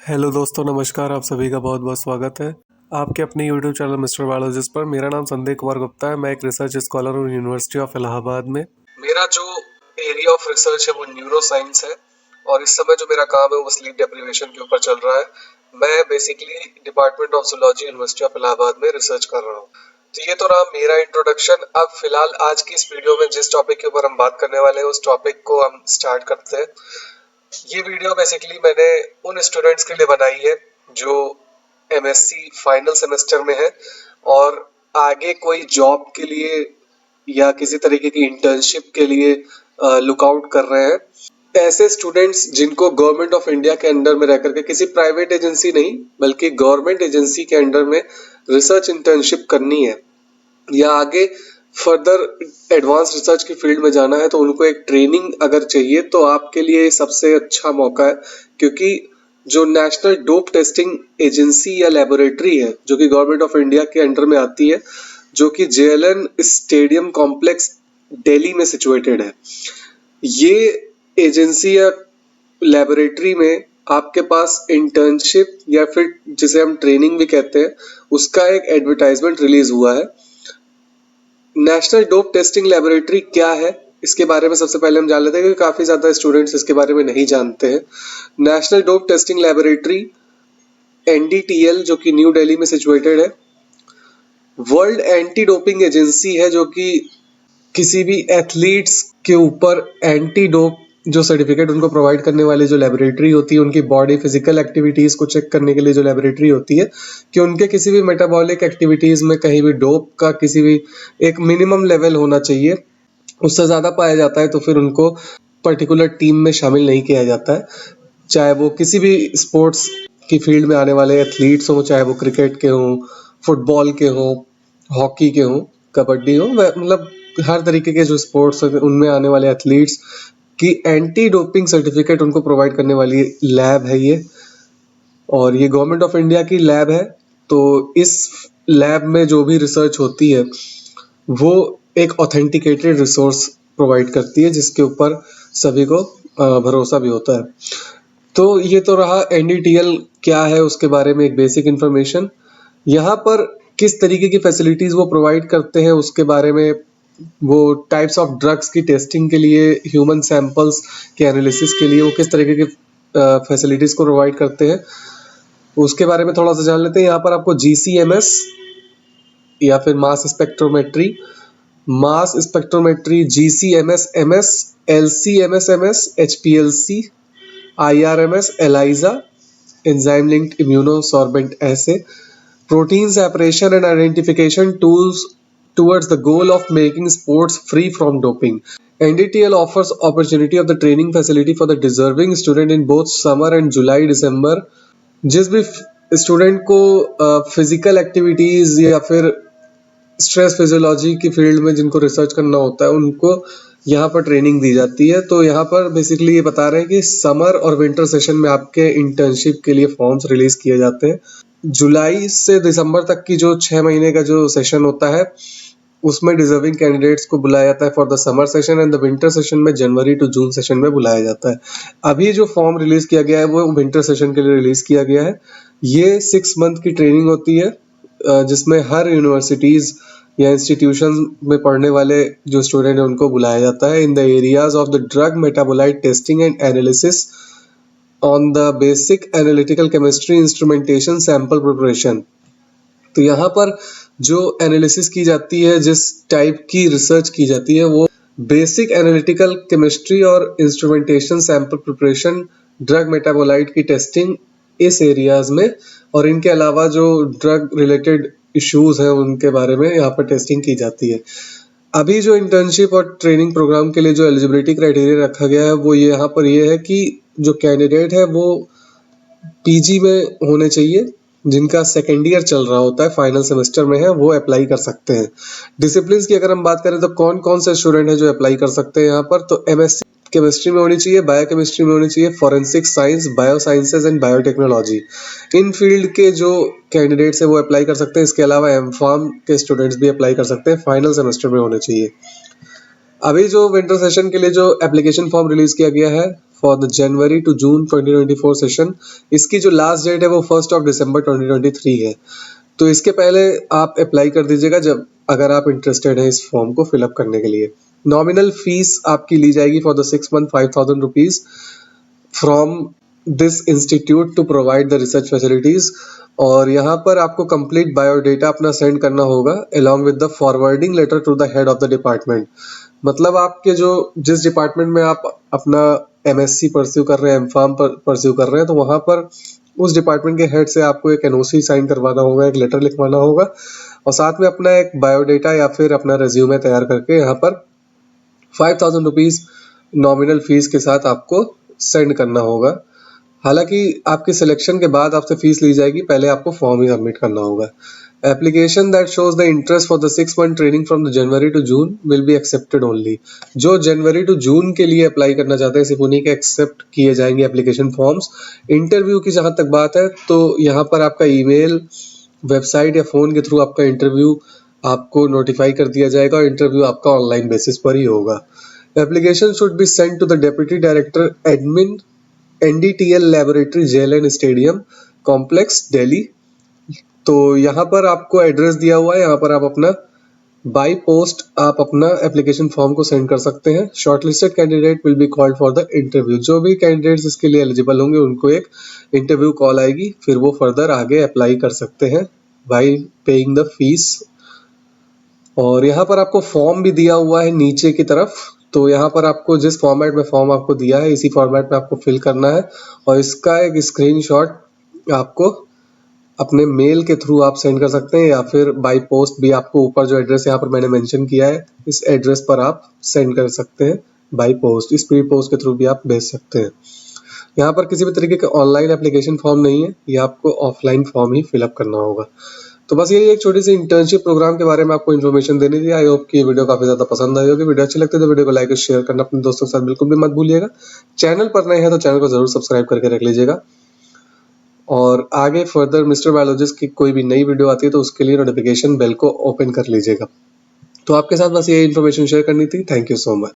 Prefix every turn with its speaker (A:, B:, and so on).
A: Hello दोस्तों, नमस्कार। आप सभी का बहुत बहुत स्वागत है आपके अपने यूट्यूब चैनल मिस्टर बायोलॉजिस्ट पर। मेरा नाम संदीप कुमार गुप्ता है। मैं एक रिसर्च स्कॉलर हूँ यूनिवर्सिटी ऑफ इलाहाबाद में। मेरा जो एरिया ऑफ रिसर्च है वो न्यूरो साइंस है और इस समय जो मेरा काम है वो स्लीप डेप्रिवेशन के ऊपर चल रहा है। मैं basically department of zoology university of Allahabad में रिसर्च कर रहा हूँ। तो ये तो रहा मेरा इंट्रोडक्शन। अब फिलहाल आज की इस वीडियो में जिस टॉपिक के ऊपर हम बात करने वाले हैं उस टॉपिक को हम स्टार्ट करते हैं। ये वीडियो बेसिकली मैंने उन स्टूडेंट्स के लिए बनाई है जो एमएससी फाइनल सेमेस्टर में है और आगे कोई जॉब के लिए या किसी तरीके की इंटर्नशिप के लिए लुकआउट कर रहे हैं। ऐसे स्टूडेंट्स जिनको गवर्नमेंट ऑफ इंडिया के अंडर में रह करके, किसी प्राइवेट एजेंसी नहीं बल्कि गवर्नमेंट एजेंसी के अंडर में रिसर्च इंटर्नशिप करनी है या आगे फर्दर एडवांस रिसर्च की फील्ड में जाना है, तो उनको एक ट्रेनिंग अगर चाहिए तो आपके लिए सबसे अच्छा मौका है। क्योंकि जो नेशनल डोप टेस्टिंग एजेंसी या लेबोरेटरी है जो कि गवर्नमेंट ऑफ इंडिया के अंडर में आती है, जो कि जेएलएन स्टेडियम कॉम्प्लेक्स दिल्ली में सिचुएटेड है, ये एजेंसी या लेबोरेटरी में आपके पास इंटर्नशिप या फिर जिसे हम ट्रेनिंग भी कहते हैं उसका एक एडवर्टाइजमेंट रिलीज हुआ है। नेशनल डोप टेस्टिंग लेबोरेटरी क्या है इसके बारे में सबसे पहले हम जान लेते हैं, क्योंकि काफी ज्यादा स्टूडेंट्स इसके बारे में नहीं जानते हैं। National dope testing laboratory NDTL जो कि न्यू दिल्ली में सिचुएटेड है, वर्ल्ड एंटी डोपिंग एजेंसी है जो कि किसी भी एथलीट्स के ऊपर एंटी डोप जो सर्टिफिकेट उनको प्रोवाइड करने वाली जो लेबोरेटरी होती है, उनकी बॉडी फिजिकल एक्टिविटीज को चेक करने के लिए जो लेबोरेटरी होती है कि उनके किसी भी मेटाबॉलिक एक्टिविटीज में कहीं भी डोप का किसी भी एक मिनिमम लेवल होना चाहिए, उससे ज्यादा पाया जाता है तो फिर उनको पर्टिकुलर टीम में शामिल नहीं किया जाता है। चाहे वो किसी भी स्पोर्ट्स की फील्ड में आने वाले एथलीट्स हों, चाहे वो क्रिकेट के हों, फुटबॉल के हों, हॉकी के हों, कबड्डी हो, मतलब हर तरीके के जो स्पोर्ट्स उनमें आने वाले एथलीट्स की एंटी डोपिंग सर्टिफिकेट उनको प्रोवाइड करने वाली लैब है ये। और ये गवर्नमेंट ऑफ इंडिया की लैब है। तो इस लैब में जो भी रिसर्च होती है वो एक ऑथेंटिकेटेड रिसोर्स प्रोवाइड करती है जिसके ऊपर सभी को भरोसा भी होता है। तो ये तो रहा एनडीटीएल क्या है उसके बारे में एक बेसिक इंफॉर्मेशन। यहाँ पर किस तरीके की फैसिलिटीज वो प्रोवाइड करते हैं उसके बारे में, वो टाइप्स ऑफ ड्रग्स की टेस्टिंग के लिए, ह्यूमन सैंपल्स के एनालिसिस के लिए वो किस तरीके की फैसिलिटीज को प्रोवाइड करते हैं उसके बारे में थोड़ा सा जान लेते हैं। यहाँ पर आपको जीसीएमएस या फिर mass spectrometry, GCMS MS, LCMS MS, HPLC, IRMS, ELISA, enzyme linked immunosorbent ऐसे protein separation and identification tools towards the goal of making sports free from doping. NDTL offers opportunity of the training facility for the deserving student in both summer and July December. जिस भी student को physical activities या फिर stress physiology की field में जिनको research करना होता है उनको यहाँ पर ट्रेनिंग दी जाती है। तो यहाँ पर बेसिकली ये बता रहे हैं कि समर और विंटर सेशन में आपके इंटर्नशिप के लिए फॉर्म्स रिलीज किए जाते हैं। जुलाई से दिसंबर तक की जो 6 महीने का जो सेशन होता है उसमें डिजर्विंग कैंडिडेट्स को बुलाया जाता है for the summer session, and the winter session में जनवरी टू जून सेशन में बुलाया जाता है। अभी जो फॉर्म रिलीज किया गया है वो विंटर सेशन के लिए रिलीज किया गया है। ये 6 मंथ की ट्रेनिंग होती है जिसमें हर यूनिवर्सिटीज या इंस्टीट्यूशन में पढ़ने वाले जो स्टूडेंट है उनको बुलाया जाता है in the areas of the drug metabolite testing and analysis on the basic analytical chemistry instrumentation sample preparation. तो यहाँ पर जो एनालिसिस की जाती है, जिस टाइप की रिसर्च की जाती है वो बेसिक एनालिटिकल केमिस्ट्री और instrumentation sample preparation, drug metabolite की टेस्टिंग इस एरियाज में, और इनके अलावा जो ड्रग रिलेटेड इश्यूज हैं उनके बारे में यहाँ पर टेस्टिंग की जाती है। अभी जो इंटर्नशिप और ट्रेनिंग प्रोग्राम के लिए जो एलिजिबिलिटी क्राइटेरिया रखा गया है वो यहाँ पर ये है कि जो कैंडिडेट है वो पीजी में होने चाहिए, जिनका सेकेंड ईयर चल रहा होता है, फाइनल सेमेस्टर में है, वो अप्लाई कर सकते हैं। डिसिप्लिन की अगर हम बात करें तो कौन कौन से स्टूडेंट है जो अप्लाई कर सकते हैं यहाँ पर, तो एमएससी केमिस्ट्री में होनी चाहिए, बायोकेमिस्ट्री में होनी चाहिए, forensic science, bio sciences and biotechnology, in field के जो कैंडिडेट्स है वो अप्लाई कर सकते हैं। इसके अलावा एमफार्म के स्टूडेंट्स भी अप्लाई कर सकते हैं, फाइनल सेमेस्टर में होने चाहिए। अभी जो विंटर सेशन के लिए जो एप्लीकेशन फॉर्म रिलीज किया गया है for the January to June 2024 session. इसकी जो लास्ट डेट है वो 1 दिसंबर 2023 है। तो इसके पहले आप अप्लाई कर दीजिएगा जब अगर आप इंटरेस्टेड हैं इस फॉर्म को फिलअप करने के लिए। नॉमिनल फीस आपकी ली जाएगी for the 6 month 5,000 rupees from this institute to provide the research facilities. और यहाँ पर आपको कंप्लीट बायोडेटा अपना सेंड करना होगा along with the forwarding letter to the head of the department. मतलब आपके जो जिस डिपार्टमेंट में आप अपना MSc परस्यू कर रहे हैं, एमफार्म परस्यू कर रहे हैं, तो वहाँ पर उस डिपार्टमेंट के हेड से आपको एक NOC साइन करवाना होगा, एक लेटर लिखवाना होगा और साथ में अपना एक बायोडेटा या फिर अपना रेज्यूमे तैयार करके यहाँ पर 5,000 रुपीज नॉमिनल फीस के साथ आपको सेंड करना होगा। हालांकि आपके सिलेक्शन के बाद आपसे फीस ली जाएगी, पहले आपको फॉर्म ही सबमिट करना होगा। Application that shows the interest for the 6 month training from the January to June will be accepted only. जो जनवरी टू जून के लिए अप्लाई करना चाहते हैं सिर्फ उन्हीं के एक्सेप्ट किए जाएंगे एप्लीकेशन फॉर्म्स। इंटरव्यू की जहां तक बात है तो यहाँ पर आपका ईमेल, वेबसाइट या फोन के थ्रू आपका इंटरव्यू आपको नोटिफाई कर दिया जाएगा और इंटरव्यू आपका ऑनलाइन बेसिस पर ही होगा। Application should be sent to the deputy director admin NDTL laboratory JLN stadium complex Delhi. तो यहाँ पर आपको एड्रेस दिया हुआ है, यहाँ पर आप अपना बाई पोस्ट आप अपना एप्लीकेशन फॉर्म को सेंड कर सकते हैं। Shortlisted candidate will be called for the interview. जो भी कैंडिडेट्स इसके लिए एलिजिबल होंगे उनको एक इंटरव्यू कॉल आएगी, फिर वो फर्दर आगे अप्लाई कर सकते हैं बाई पेइंग द फीस। और यहाँ पर आपको फॉर्म भी दिया हुआ है नीचे की तरफ, तो यहाँ पर आपको जिस फॉर्मेट में फॉर्म आपको दिया है इसी फॉर्मेट में आपको फिल करना है और इसका एक स्क्रीनशॉट आपको अपने मेल के थ्रू आप सेंड कर सकते हैं या फिर बाय पोस्ट भी आपको ऊपर जो एड्रेस यहाँ पर मैंने मेंशन किया है इस एड्रेस पर आप सेंड कर सकते हैं बाय पोस्ट। स्पीड पोस्ट के थ्रू भी आप भेज सकते हैं। यहाँ पर किसी भी तरीके का ऑनलाइन एप्लीकेशन फॉर्म नहीं है, ये आपको ऑफलाइन फॉर्म ही फिलअप करना होगा। तो बस यही एक छोटी सी इंटर्नशिप प्रोग्राम के बारे में आपको इन्फॉर्मेशन देनी थी। आई होप कि ये वीडियो काफी ज्यादा पसंद आई होगी। वीडियो अच्छी लगती है तो वीडियो को लाइक और शेयर करना अपने दोस्तों के साथ बिल्कुल भी मत भूलिएगा। चैनल पर नए हैं तो चैनल को जरूर सब्सक्राइब करके रख लीजिएगा और आगे फर्दर मिस्टर बायोलॉजिस्ट की कोई भी नई वीडियो आती है तो उसके लिए नोटिफिकेशन बेल को ओपन कर लीजिएगा। तो आपके साथ बस ये इन्फॉर्मेशन शेयर करनी थी। Thank you so much.